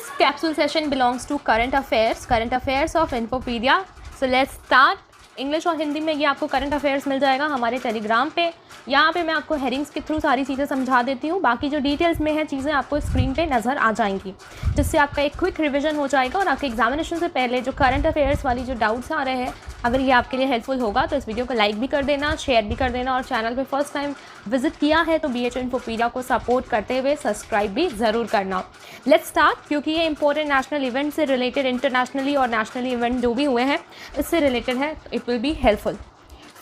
This capsule session belongs to current affairs of Infopedia. So let's start. English और हिंदी में ये आपको current affairs मिल जाएगा हमारे टेलीग्राम पे। यहाँ पे मैं आपको हेडिंग्स के थ्रू सारी चीज़ें समझा देती हूँ, बाकी जो डिटेल्स में है चीज़ें आपको स्क्रीन पे नज़र आ जाएंगी, जिससे आपका एक क्विक रिवीजन हो जाएगा और आपके एग्जामिनेशन से पहले जो करंट अफेयर्स वाली जो डाउट्स आ रहे हैं, अगर ये आपके लिए हेल्पफुल होगा तो इस वीडियो को लाइक भी कर देना, शेयर भी कर देना और चैनल पे फर्स्ट टाइम विजिट किया है तो BHO इन्फोपीडिया को सपोर्ट करते हुए सब्सक्राइब भी ज़रूर करना। लेट्स स्टार्ट, क्योंकि ये इंपॉर्टेंट नेशनल इवेंट से रिलेटेड, इंटरनेशनली और नेशनली इवेंट जो भी हुए हैं इससे रिलेटेड है, it will be helpful.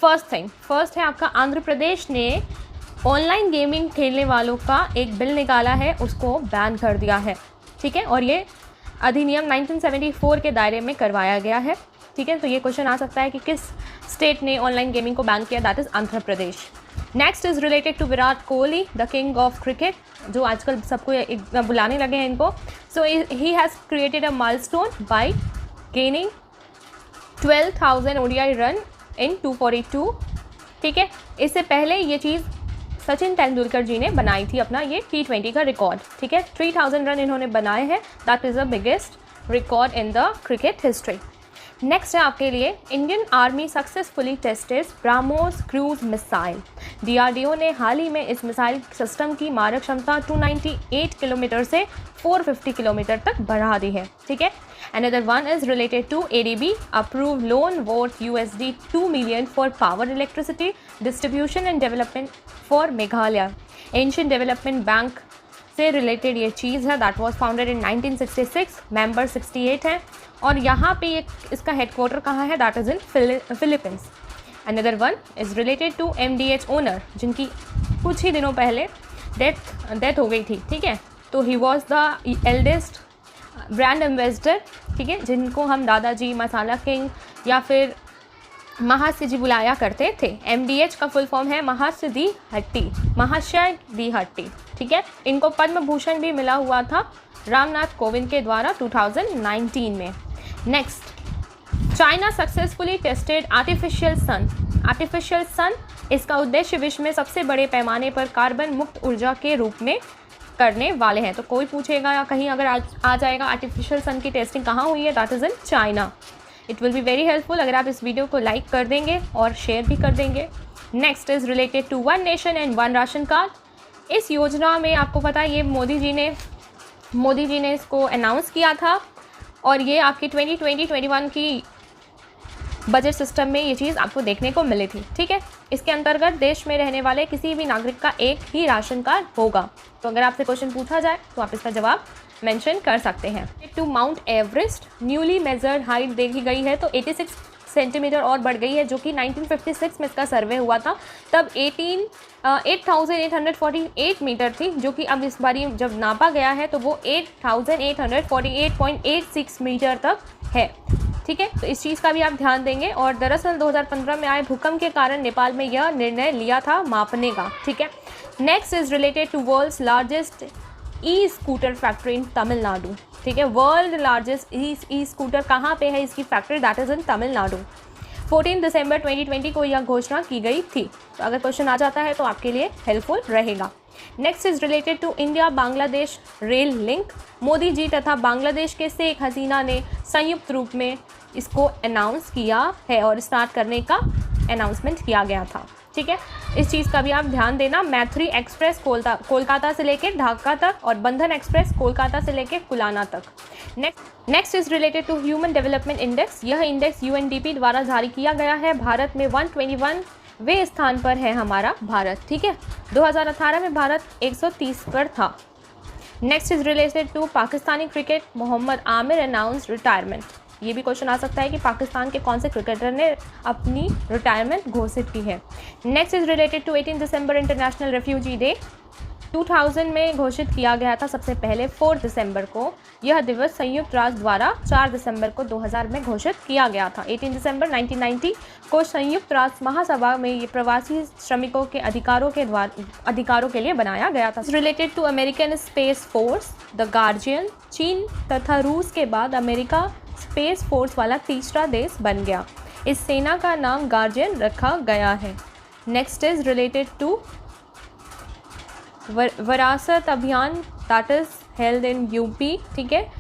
First है आपका आंध्र प्रदेश ने ऑनलाइन गेमिंग खेलने वालों का एक बिल निकाला है, उसको बैन कर दिया है, ठीक है, और ये अधिनियम 1974 के दायरे में करवाया गया है, ठीक है। तो ये क्वेश्चन आ सकता है कि किस स्टेट ने ऑनलाइन गेमिंग को बैन किया, that is Andhra Pradesh. Next is related to Virat Kohli, the king of cricket, जो आजकल सबको बुलाने लगे हैं इनको। So he has created a milestone by gaining 12,000 ODI run in 242, ठीक है। इससे पहले ये चीज़ सचिन तेंदुलकर जी ने बनाई थी, अपना ये T20 का रिकॉर्ड, ठीक है। 3,000 रन इन्होंने बनाए हैं, that is the biggest record in the cricket history. Next है आपके लिए, Indian army successfully tested BrahMos cruise missile. DRDO ने हाल ही में इस मिसाइल सिस्टम की मारक क्षमता 298 किलोमीटर से 450 किलोमीटर तक बढ़ा दी है, ठीक है। Another one is related to ADB, approved loan worth USD 2 million for power electricity distribution and development for Meghalaya. Asian Development Bank से रिलेटेड ये चीज़ है, that was founded in 1966, member 68 हैं और यहाँ पे ये इसका हेडक्वार्टर कहाँ है, that is in Philippines. Another one is related to MDH owner, जिनकी कुछ ही दिनों पहले डेथ हो गई थी, ठीक है। तो he was the eldest brand ambassador, ठीक है, जिनको हम दादाजी, मसाला किंग या फिर महाशय जी बुलाया करते थे। MDH का फुल फॉर्म है महाशय दी हट्टी, ठीक है। इनको पद्म भूषण भी मिला हुआ था रामनाथ कोविंद के द्वारा 2019 में। Next, China successfully tested artificial sun. इसका उद्देश्य विश्व में सबसे बड़े पैमाने पर कार्बन मुक्त ऊर्जा के रूप में करने वाले हैं। तो कोई पूछेगा या कहीं अगर आ जाएगा आर्टिफिशियल सन की टेस्टिंग कहाँ हुई है, that is in China. It will be very helpful अगर आप इस वीडियो को लाइक कर देंगे और शेयर भी कर देंगे। Next is related to one nation and one ration card. इस योजना में आपको पता है ये मोदी जी ने इसको अनाउंस किया था और ये आपकी 2020-21 की बजट सिस्टम में ये चीज़ आपको देखने को मिली थी, ठीक है। इसके अंतर्गत देश में रहने वाले किसी भी नागरिक का एक ही राशन कार्ड होगा। तो अगर आपसे क्वेश्चन पूछा जाए तो आप इसका जवाब मेंशन कर सकते हैं। To Mount Everest, newly measured height देखी गई है तो 86 सेंटीमीटर और बढ़ गई है, जो कि 1956 में इसका सर्वे हुआ था, तब 8,848 मीटर थी, जो कि अब इस बारी जब नापा गया है तो वो 8,848.86 मीटर तक है, ठीक है। तो इस चीज़ का भी आप ध्यान देंगे। और दरअसल 2015 में आए भूकंप के कारण नेपाल में यह निर्णय लिया था मापने का, ठीक है। Next is related to world's largest e-scooter factory in Tamil Nadu, ठीक है। वर्ल्ड लार्जेस्ट ई-स्कूटर कहाँ पे है इसकी factory, that is in Tamil Nadu. 14 दिसंबर 2020 को यह घोषणा की गई थी। तो अगर क्वेश्चन आ जाता है तो आपके लिए हेल्पफुल रहेगा। Next is related to India Bangladesh rail link. Modi ji तथा बांग्लादेश के शेख हसीना ने संयुक्त रूप में इसको अनाउंस किया है और स्टार्ट करने का अनाउंसमेंट किया गया था, ठीक है। इस चीज़ का भी आप ध्यान देना। मैत्री एक्सप्रेस कोलकाता से लेकर ढाका तक और बंधन एक्सप्रेस कोलकाता से लेकर कुलाना तक। Next is related to human development index. यह इंडेक्स UNDP द्वारा जारी किया गया है। भारत में 121वें स्थान पर है हमारा भारत, ठीक है। 2018 में भारत 130 पर था। Next is related to Pakistani cricket. Mohammad Amir announce retirement. ये भी क्वेश्चन आ सकता है कि पाकिस्तान के कौन से क्रिकेटर ने अपनी रिटायरमेंट घोषित की है। नेक्स्ट इज़ रिलेटेड टू 18 दिसंबर इंटरनेशनल रेफ्यूजी डे। 2000 में घोषित किया गया था सबसे पहले 4 दिसंबर को। यह दिवस संयुक्त राष्ट्र द्वारा 4 दिसंबर को 2000 में घोषित किया गया था। 18 दिसंबर 1990 को संयुक्त राष्ट्र महासभा में ये प्रवासी श्रमिकों के अधिकारों के लिए बनाया गया था। Related to American space force the guardian. चीन तथा रूस के बाद अमेरिका स्पेस फोर्स वाला तीसरा देश बन गया। इस सेना का नाम गार्जियन रखा गया है। नेक्स्ट इज़ रिलेटेड टू विरासत अभियान, that is held in UP, ठीक है।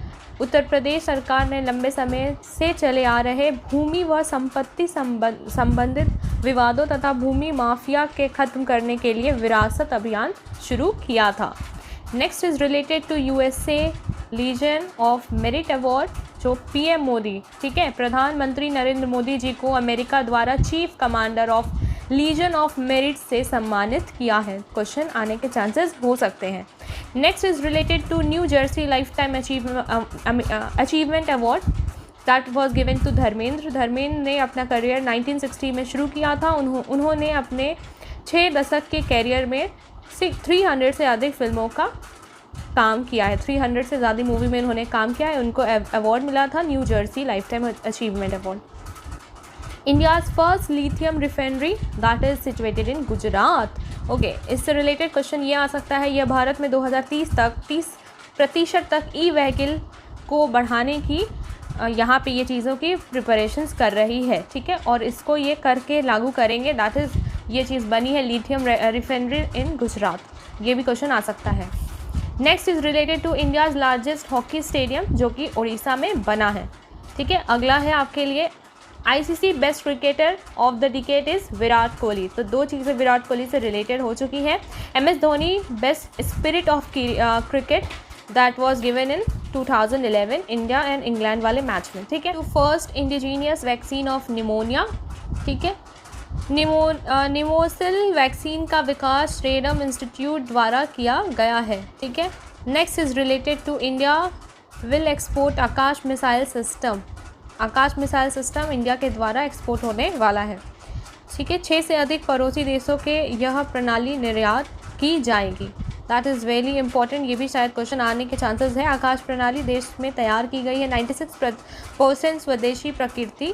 उत्तर प्रदेश सरकार ने लंबे समय से चले आ रहे भूमि व संपत्ति संबंधित विवादों तथा भूमि माफिया के खत्म करने के लिए विरासत अभियान शुरू किया था। Next is related to USA legion of merit award, जो PM मोदी, ठीक है, प्रधानमंत्री नरेंद्र मोदी जी को अमेरिका द्वारा chief commander of legion of merit से सम्मानित किया है। क्वेश्चन आने के चांसेस हो सकते हैं। Next is related to New Jersey lifetime achievement award that was given to Dharmendra. Dharmendra ने अपना करियर 1960 में शुरू किया था। उन्होंने अपने 6 दशक के करियर में 300 से अधिक फिल्मों का काम किया है। 300 से ज़्यादा मूवी में उन्होंने काम किया है। उनको अवार्ड मिला था new Jersey lifetime achievement award. India's first lithium refinery that is situated in Gujarat. Okay, इससे रिलेटेड क्वेश्चन ये आ सकता है, यह भारत में 2030 तक 30% तक ई व्हीकल को बढ़ाने की यहाँ पे ये चीज़ों की प्रिपरेशंस कर रही है, ठीक है, और इसको ये करके लागू करेंगे। दैट इज़ ये चीज़ बनी है लिथियम रिफाइनरी इन गुजरात। ये भी क्वेश्चन आ सकता है। Next is related to India's largest hockey stadium, जो कि उड़ीसा में बना है, ठीक है। अगला है आपके लिए ICC best cricketer of the decade is Virat Kohli. तो 2 चीज़ें विराट कोहली से रिलेटेड हो चुकी है। MS Dhoni best spirit of cricket that was given in 2011 India and England वाले मैच में, ठीक है। To first indigenous vaccine of pneumonia, ठीक है, निमोसिल वैक्सीन का विकास रेडम इंस्टीट्यूट द्वारा किया गया है, ठीक है। Next is related to India will export Akash missile system. Akash missile system India के द्वारा एक्सपोर्ट होने वाला है, ठीक है। 6 से अधिक पड़ोसी देशों के यह प्रणाली निर्यात की जाएगी। That is very important. ये भी शायद क्वेश्चन आने के चांसेस है। आकाश प्रणाली देश में तैयार की गई है। 96% स्वदेशी प्रकृति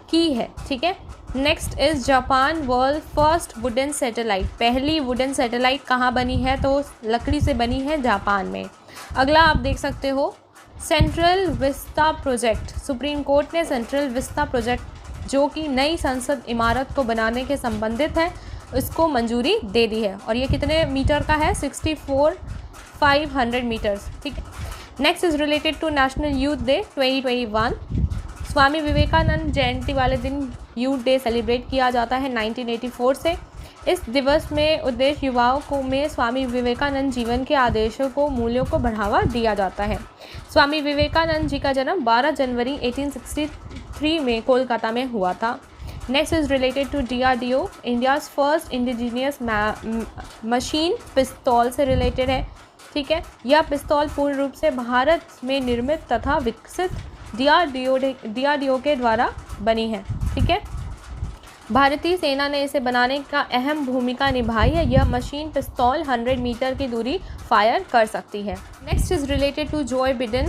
की है, ठीक है। Next is Japan world first wooden satellite. पहली वुडन सैटेलाइट कहाँ बनी है? तो लकड़ी से बनी है जापान में। अगला आप देख सकते हो central vista project. Supreme court ने सेंट्रल विस्ता प्रोजेक्ट, जो कि नई संसद इमारत को बनाने के संबंधित है, इसको मंजूरी दे दी है। और ये कितने मीटर का है? 64,500 मीटर्स, ठीक है। Next is related to national youth day 2021। Swami Vivekananda Jayanti वाले दिन यूथ डे सेलिब्रेट किया जाता है 1984 से। इस दिवस में उद्देश्य युवाओं को में स्वामी विवेकानंद जीवन के आदर्शों को मूल्यों को बढ़ावा दिया जाता है। स्वामी विवेकानंद जी का जन्म 12 जनवरी 1863 में कोलकाता में हुआ था। Next is related to DRDO। India's first indigenous machine पिस्तौल से रिलेटेड है, ठीक है। यह पिस्तौल पूर्ण रूप से भारत में निर्मित तथा विकसित DRDO के द्वारा बनी है, ठीक है। भारतीय सेना ने इसे बनाने का अहम भूमिका निभाई है। यह मशीन पिस्तौल 100 मीटर की दूरी फायर कर सकती है। Next is related to Joe Biden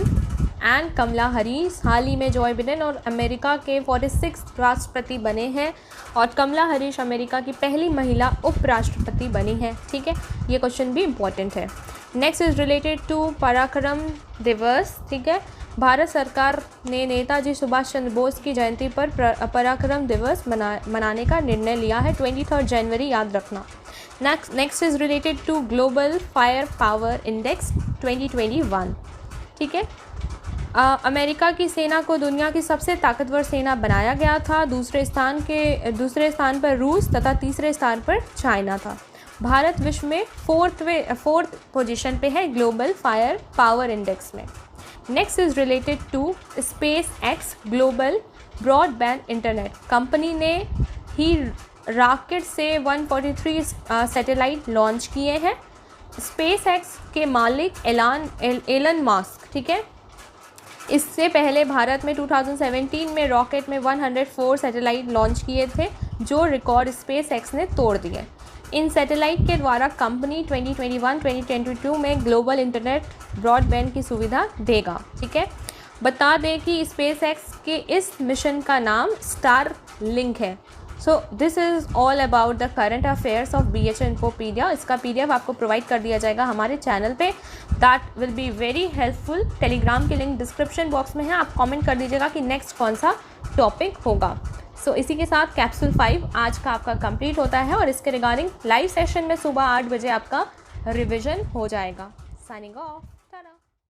and Kamala Harris. हाल ही में जॉय बिडेन और अमेरिका के 46 राष्ट्रपति बने हैं और कमला हैरिस अमेरिका की पहली महिला उपराष्ट्रपति बनी है, ठीक है। ये क्वेश्चन भी इम्पॉर्टेंट है। नेक्स्ट इज़ रिलेटेड टू पराक्रम दिवस, ठीक है। भारत सरकार ने नेताजी सुभाष चंद्र बोस की जयंती पर पराक्रम दिवस मनाने का निर्णय लिया है। 23 जनवरी याद रखना। Next is related to global fire power index 2021, ठीक है। अमेरिका की सेना को दुनिया की सबसे ताकतवर सेना बनाया गया था। दूसरे स्थान पर रूस तथा तीसरे स्थान पर चाइना था। भारत विश्व में फोर्थ पोजीशन पे है ग्लोबल फायर पावर इंडेक्स में। Next is related to SpaceX global broadband internet. Company ने ही रॉकेट से 143 सैटेलाइट लॉन्च किए हैं। स्पेस एक्स के मालिक एलन मस्क, ठीक है। इससे पहले भारत में 2017 में रॉकेट में 104 सैटेलाइट लॉन्च किए थे, जो रिकॉर्ड स्पेस एक्स ने तोड़ दिए। इन सैटेलाइट के द्वारा कंपनी 2021-2022 में ग्लोबल इंटरनेट ब्रॉडबैंड की सुविधा देगा, ठीक है। बता दें कि स्पेस एक्स के इस मिशन का नाम स्टारलिंक है। So this is all about the current affairs of BHA इन्फोपीडिया। इसका PDF आपको प्रोवाइड कर दिया जाएगा हमारे चैनल पे। That will be very helpful. Telegram की लिंक डिस्क्रिप्शन बॉक्स में है। आप कमेंट कर दीजिएगा कि नेक्स्ट कौन सा टॉपिक होगा। सो इसी के साथ कैप्सूल 5 आज का आपका कंप्लीट होता है और इसके रिगार्डिंग लाइव सेशन में सुबह 8 बजे आपका रिविज़न हो जाएगा। Signing off.